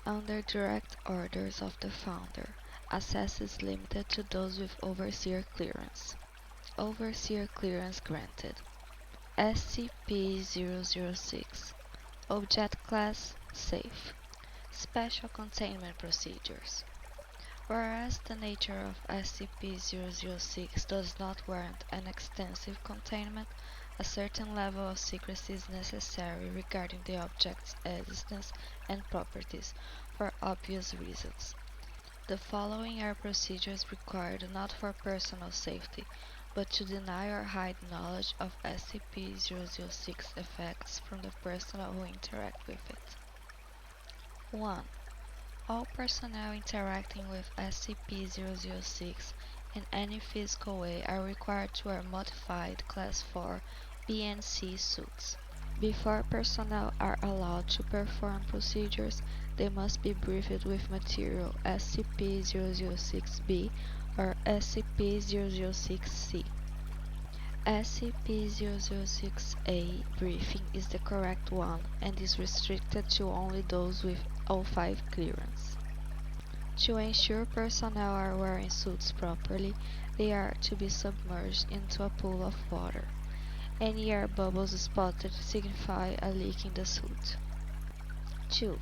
Under direct orders of the Founder, access is limited to those with Overseer clearance. Overseer clearance granted. SCP-006 Object Class Safe. Special Containment Procedures. Whereas the nature of SCP-006 does not warrant an extensive containment, a certain level of secrecy is necessary regarding the object's existence and properties for obvious reasons. The following are procedures required not for personal safety, but to deny or hide knowledge of SCP-006 effects from the personnel who interact with it. 1. All personnel interacting with SCP-006 in any physical way are required to wear modified Class 4 BNC suits. Before personnel are allowed to perform procedures, they must be briefed with material SCP-006-B or SCP-006-C. SCP-006-A briefing is the correct one and is restricted to only those with O5 clearance. To ensure personnel are wearing suits properly, they are to be submerged into a pool of water. Any air bubbles spotted signify a leak in the suit. 2.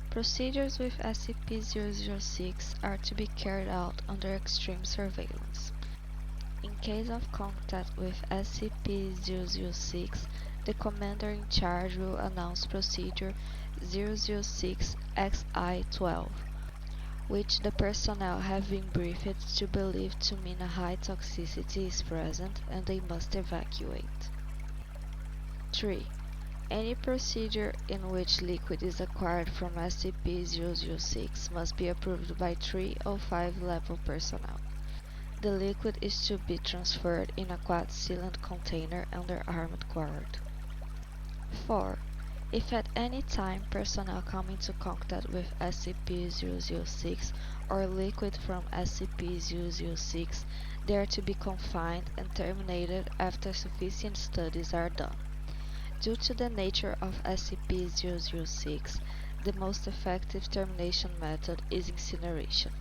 Procedures with SCP-006 are to be carried out under extreme surveillance. In case of contact with SCP-006, the commander in charge will announce Procedure 006-XI-12, which the personnel have been briefed to believe to mean a high toxicity is present and they must evacuate. 3. Any procedure in which liquid is acquired from SCP-006 must be approved by 3 or 5 level personnel. The liquid is to be transferred in a quad-sealant container under armed guard. 4. If at any time personnel come into contact with SCP-006 or liquid from SCP-006, they are to be confined and terminated after sufficient studies are done. Due to the nature of SCP-006, the most effective termination method is incineration.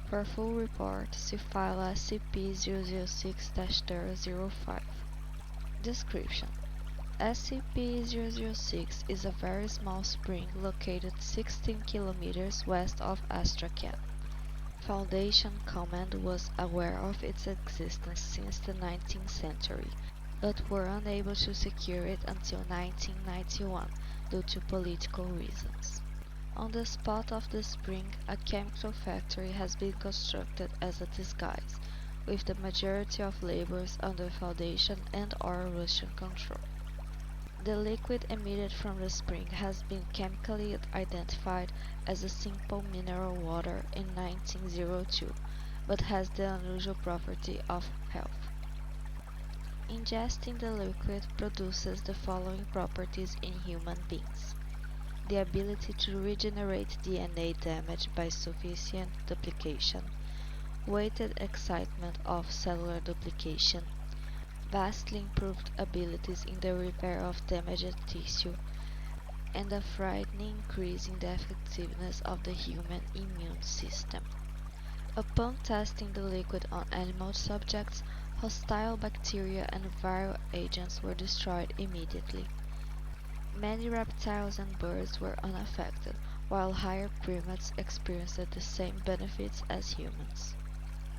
For full report, see file SCP-006-005. Description: SCP-006 is a very small spring located 16 km west of Astrakhan. Foundation Command was aware of its existence since the 19th century, but were unable to secure it until 1991 due to political reasons. On the spot of the spring, a chemical factory has been constructed as a disguise, with the majority of laborers under Foundation and/or Russian control. The liquid emitted from the spring has been chemically identified as a simple mineral water in 1902, but has the unusual property of health. Ingesting the liquid produces the following properties in human beings: the ability to regenerate DNA damaged by sufficient duplication, weighted excitement of cellular duplication, vastly improved abilities in the repair of damaged tissue, and a frightening increase in the effectiveness of the human immune system. Upon testing the liquid on animal subjects, hostile bacteria and viral agents were destroyed immediately. Many reptiles and birds were unaffected, while higher primates experienced the same benefits as humans.